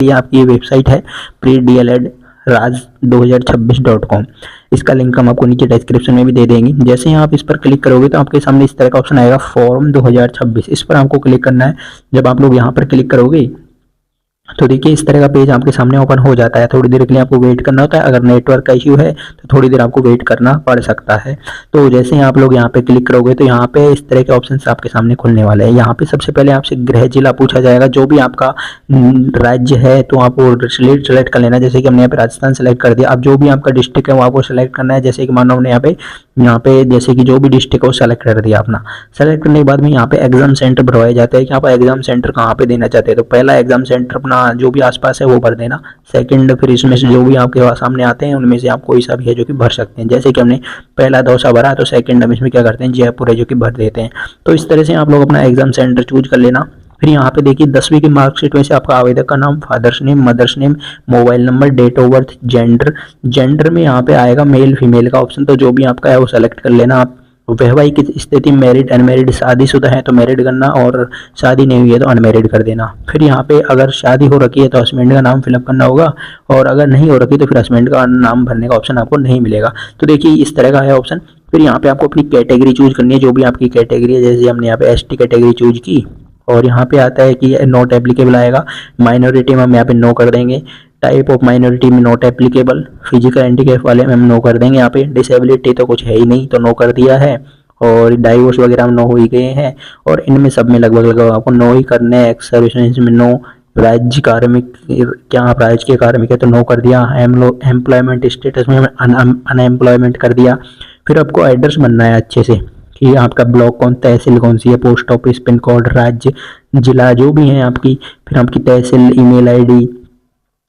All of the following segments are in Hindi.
ये आपकी वेबसाइट है pre-dled-raj2026.com। इसका लिंक हम आपको नीचे डिस्क्रिप्शन में भी दे देंगे। जैसे ही आप इस पर क्लिक करोगे तो आपके सामने इस तरह का ऑप्शन आएगा फॉर्म 2026। इस पर आपको क्लिक करना है। जब आप लोग यहाँ पर क्लिक करोगे तो देखिए इस तरह का पेज आपके सामने ओपन हो जाता है। थोड़ी देर के लिए आपको वेट करना होता है। अगर नेटवर्क का इश्यू है तो थोड़ी देर आपको वेट करना पड़ सकता है। तो जैसे ही आप लोग यहाँ पे क्लिक करोगे तो यहाँ पे इस तरह के ऑप्शंस आपके सामने खुलने वाले हैं। यहाँ पे सबसे पहले आपसे गृह जिला पूछा जाएगा, जो भी आपका राज्य है तो आप वो सेलेक्ट कर लेना। जैसे कि हमने यहाँ पे राजस्थान सेलेक्ट कर दिया। अब जो भी आपका डिस्ट्रिक्ट है वो आपको सेलेक्ट करना है। जैसे कि मानो हमने यहाँ पे जैसे कि जो भी डिस्ट्रिक्ट है वो सेलेक्ट कर दिया अपना। सेलेक्ट करने के बाद में यहाँ पे एग्जाम सेंटर भरवाए जाते हैं कि आप एग्जाम सेंटर कहाँ पे देना चाहते हैं। तो पहला एग्जाम सेंटर अपना जो भी आसपास है वो भर देना। सेकंड फिर इसमें से जो भी आपके सामने आते हैं उनमें से आप कोई सा भी है जो कि भर सकते हैं। जैसे कि हमने पहला दौसा भरा तो सेकंड हम इसमें क्या करते हैं जयपुर है जो कि भर देते हैं। तो इस तरह से आप लोग अपना एग्जाम सेंटर चूज कर लेना। फिर यहाँ पे देखिए 10वीं की मार्कशीट में से आपका आवेदक का नाम, father's name, mother's name, mobile number, date of birth, gender में यहाँ पे आएगा मेल फीमेल का ऑप्शन। तो जो भी आपका है वो सेलेक्ट कर लेना आप। वैवाहिक स्थिति मैरिड अनमैरिड, शादीशुदा है तो मैरिड करना और शादी नहीं हुई है तो अनमैरिड कर देना। फिर यहाँ पे अगर शादी हो रखी है तो हस्बैंड का नाम फिलअप करना होगा और अगर नहीं हो रखी तो फिर हस्बैंड का नाम भरने का ऑप्शन आपको नहीं मिलेगा। तो देखिए इस तरह का है ऑप्शन। फिर यहाँ पे आपको अपनी कैटेगरी चूज करनी है, जो भी आपकी कैटेगरी है। जैसे हमने यहाँ पे एसटी कैटेगरी चूज की और यहाँ पे आता है कि नॉट एप्लीकेबल आएगा। माइनॉरिटी में हम यहाँ पे नो कर देंगे। टाइप ऑफ माइनॉरिटी में नॉट एप्लीकेबल। फिजिकल हैंडीकैप वाले में हम नो कर देंगे। यहाँ पे डिसेबिलिटी तो कुछ है ही नहीं तो नो कर दिया है। और डाइवोर्स वगैरह हम नो हो ही गए हैं। और इनमें सब में लगभग आपको नो ही करने हैं। एक्स सर्विस में नो। राज्य कार्मिक, क्या आप राज्य के कार्मिक है तो नो कर दिया। एम्प्लॉयमेंट स्टेटस में अनएम्प्लॉयमेंट कर दिया। फिर आपको एड्रेस बनना है अच्छे से कि आपका ब्लॉक कौन, तहसील कौन सी है, पोस्ट ऑफिस, पिन कोड, राज्य, जिला जो भी है आपकी। फिर आपकी तहसील, ईमेल आईडी,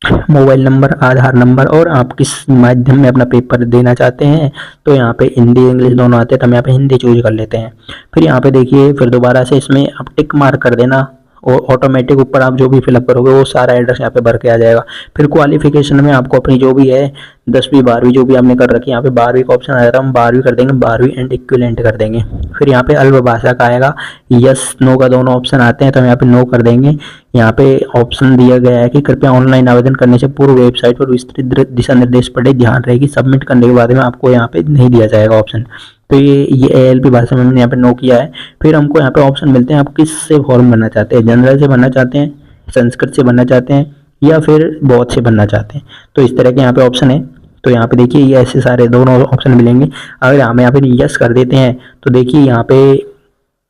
मोबाइल नंबर, आधार नंबर और आप किस माध्यम में अपना पेपर देना चाहते हैं। तो यहाँ पे हिंदी इंग्लिश दोनों आते हैं तो हम यहाँ पे हिंदी चूज कर लेते हैं। फिर यहाँ पे देखिए फिर दोबारा से इसमें आप टिक मार्क कर देना और ऑटोमेटिक ऊपर आप जो भी फिलअप करोगे वो सारा एड्रेस यहाँ पे भर के आ जाएगा। फिर क्वालिफिकेशन में आपको अपनी जो भी है 10वीं 12वीं जो भी आपने कर रखी है, यहाँ पे 12वीं का ऑप्शन आ जाता है, हम 12वीं कर देंगे, 12वीं एंड इक्विवेलेंट कर देंगे। फिर यहाँ पे अल्प भाषा का आएगा, यस नो का दोनों ऑप्शन आते हैं तो हम यहाँ पे नो कर देंगे। यहाँ पे ऑप्शन दिया गया है कि कृपया ऑनलाइन आवेदन करने से पूर्व वेबसाइट पर विस्तृत दिशा निर्देश पढ़े, ध्यान रहेगी सबमिट करने के बाद में आपको यहाँ पे नहीं दिया जाएगा ऑप्शन। तो ये ALP भाषा में हमने यहाँ पे नो किया है। फिर हमको यहाँ पे ऑप्शन मिलते हैं आप किस से फॉर्म भरना चाहते हैं, जनरल से भरना चाहते हैं, संस्कृत से भरना चाहते हैं या फिर बौद्ध से भरना चाहते हैं। तो इस तरह के यहाँ पे ऑप्शन है। तो यहाँ पे देखिए ये ऐसे सारे दोनों ऑप्शन मिलेंगे। अगर हम यहाँ पे यस कर देते हैं तो देखिए यहाँ पे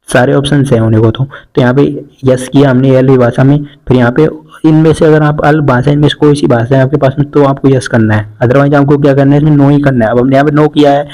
सारे ऑप्शन है होने को। तो यहाँ पे यस किया हमने ALP भाषा में। फिर यहाँ पे इनमें से अगर आप अल्प भाषा इनमें से कोई सी भाषा है आपके पास में तो आपको यस करना है, अदरवाइज आपको क्या करना है इसमें नो ही करना है। अब हमने यहाँ पे नो किया है।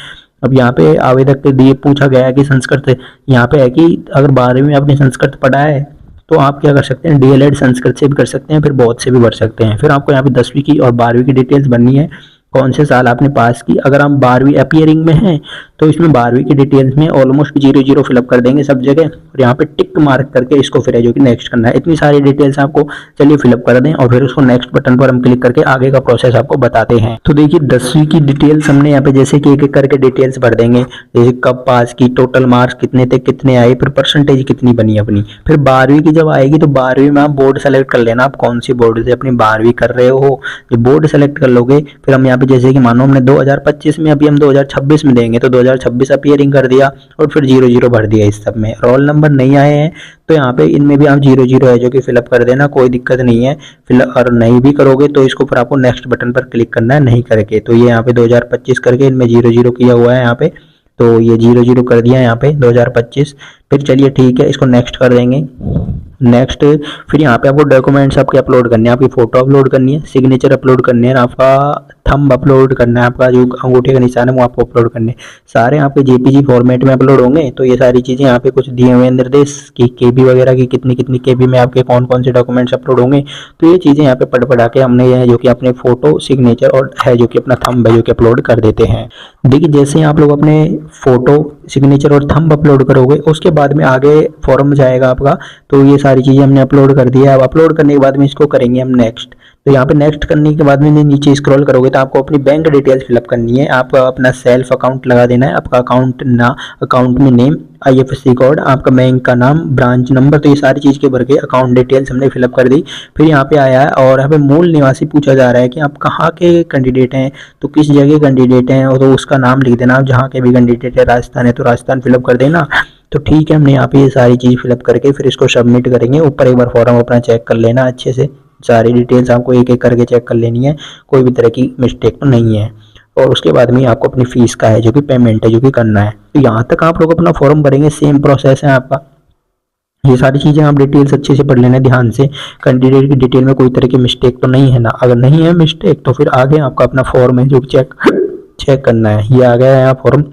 अब यहाँ पे आवेदक के दिए पूछा गया है कि संस्कृत, यहाँ पे है कि अगर 12वीं में आपने संस्कृत पढ़ा है तो आप क्या कर सकते हैं DLED संस्कृत से भी कर सकते हैं, फिर बौद्ध से भी भर सकते हैं। फिर आपको यहाँ पे 10वीं की और 12वीं की डिटेल्स बननी है, कौन से साल आपने पास की। अगर आप 12वीं अपीयरिंग में हैं तो इसमें 12वीं की डिटेल्स में ऑलमोस्ट 00 फिलअप कर देंगे सब जगह और यहाँ पे टिक मार्क करके इसको फिर है जो कि नेक्स्ट करना है। इतनी सारी डिटेल्स आपको चलिए फिलअप कर दें और फिर उसको नेक्स्ट बटन पर हम क्लिक करके आगे का प्रोसेस आपको बताते हैं। तो देखिए 10वीं की डिटेल्स हमने यहाँ पे जैसे कि एक एक करके डिटेल्स भर देंगे, जैसे कब पास की, टोटल मार्क्स कितने थे, कितने आए, फिर परसेंटेज कितनी बनी अपनी। फिर 12वीं की जब आएगी तो 12वीं में आप बोर्ड सेलेक्ट कर लेना, आप कौन सी बोर्ड से अपनी 12वीं कर रहे हो। जब बोर्ड सेलेक्ट कर लोगे फिर हम यहाँ पे जैसे कि मानो हमने 2025 में, अभी हम 2026 में देंगे तो 2026 अपीयरिंग कर दिया और फिर 00 भर दिया। इस सब में रोल नंबर नहीं आए हैं तो यहाँ पे इनमें भी आप 00 है जो कि फिलअप कर देना, कोई दिक्कत नहीं है। फिलअप और नहीं भी करोगे तो इसको फिर आपको नेक्स्ट बटन पर क्लिक करना है नहीं करके। तो ये यहाँ पे 2025 करके इनमें 00 किया हुआ है यहाँ पे, तो ये 00 कर दिया यहाँ पे 2025। फिर चलिए ठीक है इसको नेक्स्ट कर देंगे, नेक्स्ट। फिर यहाँ पे आपको डॉक्यूमेंट्स आपके अपलोड करने हैं, आपकी फोटो अपलोड करनी है, सिग्नेचर अपलोड करने हैं, आपका थंब अपलोड करना है, आपका जो अंगूठे का निशान है वो आपको अपलोड करने हैं। सारे आपके JPG फॉर्मेट में अपलोड होंगे। तो ये सारी चीज़ें यहाँ पे कुछ दिए हुए हैं निर्देश कि KB वगैरह की कितनी कितनी KB में आपके कौन कौन से डॉक्यूमेंट्स अपलोड होंगे। तो ये चीज़ें यहाँ पे पढ़ पढ़ा के हमने ये जो कि अपने फोटो, सिग्नेचर और है जो कि अपना थंब है जो कि अपलोड कर देते हैं। देखिए जैसे आप लोग अपने फोटो, सिग्नेचर और थंब अपलोड करोगे उसके बाद में आगे फॉर्म जाएगा आपका। तो ये सारी चीज़ें हमने अपलोड कर दी है। अब अपलोड करने के बाद में इसको करेंगे हम नेक्स्ट। तो यहाँ पे नेक्स्ट करने के बाद में नीचे स्क्रॉल करोगे तो आपको अपनी बैंक डिटेल्स फिलअप करनी है। आपका अपना सेल्फ अकाउंट लगा देना है, आपका अकाउंट में नेम, IFSC कोड, आपका बैंक का नाम, ब्रांच नंबर। तो ये सारी चीज़ के भर के अकाउंट डिटेल्स हमने फिलअप कर दी। फिर यहाँ पे आया है और यहाँ पे मूल निवासी पूछा जा रहा है कि आप कहाँ के कैंडिडेट हैं, तो किस जगह कैंडिडेट हैं, और तो उसका नाम लिख देना। आप जहाँ के भी कैंडिडेट है, राजस्थान है तो राजस्थान फिलअप कर देना। तो ठीक है, हमने यहाँ पे ये सारी चीज़ फिलअप करके फिर इसको सबमिट करेंगे। ऊपर एक बार फॉर्म अपना चेक कर लेना अच्छे से, सारी डिटेल्स आपको एक एक करके चेक कर लेनी है, कोई भी तरह की मिस्टेक तो नहीं है। और उसके बाद में आपको अपनी फीस का है जो कि पेमेंट है जो कि करना है। तो यहाँ तक आप लोग अपना फॉर्म भरेंगे, सेम प्रोसेस है आपका। ये सारी चीज़ें आप डिटेल्स अच्छे से पढ़ लेना ध्यान से, कैंडिडेट की डिटेल में कोई तरह की मिस्टेक तो नहीं है ना। अगर नहीं है मिस्टेक तो फिर आगे आपका अपना फॉर्म है जो चेक करना है। ये आ गया है यहाँ फॉर्म।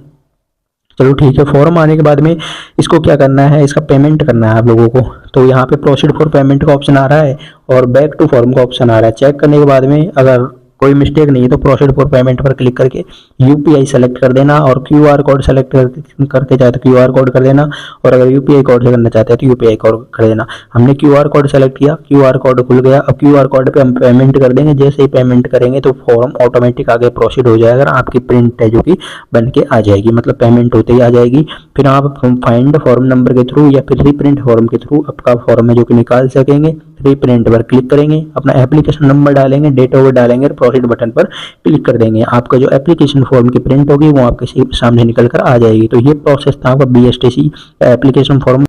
चलो ठीक है, फॉर्म आने के बाद में इसको क्या करना है, इसका पेमेंट करना है आप लोगों को। तो यहाँ पे प्रोसीड फॉर पेमेंट का ऑप्शन आ रहा है और बैक टू फॉर्म का ऑप्शन आ रहा है। चेक करने के बाद में अगर कोई मिस्टेक नहीं है तो प्रोसीड फॉर पेमेंट पर क्लिक करके UPI सेलेक्ट कर देना, और QR कोड सेलेक्ट करके चाहे तो QR कोड कर देना, और अगर UPI कोड से करना चाहते हैं तो UPI कोड कर देना। हमने QR कोड सेलेक्ट किया, QR कोड खुल गया। अब QR कोड पे हम पेमेंट कर देंगे। जैसे ही पेमेंट करेंगे तो फॉर्म ऑटोमेटिक आगे प्रोसीड हो जाएगा। आपकी प्रिंट है जो कि बन के आ जाएगी, मतलब पेमेंट होते ही आ जाएगी। फिर आप फाइंड फॉर्म नंबर के थ्रू या फिर रीप्रिंट फॉर्म के थ्रू आपका फॉर्म है जो कि निकाल सकेंगे। रीप्रिंट पर क्लिक करेंगे, अपना एप्लीकेशन नंबर डालेंगे, डेट ऑफ बर्थ डालेंगे, प्रोसीड बटन पर क्लिक कर देंगे। आपका जो एप्लीकेशन फॉर्म की प्रिंट होगी वो आपके सामने निकल कर आ जाएगी। तो ये प्रोसेस था आपका BSTC एप्लीकेशन फॉर्म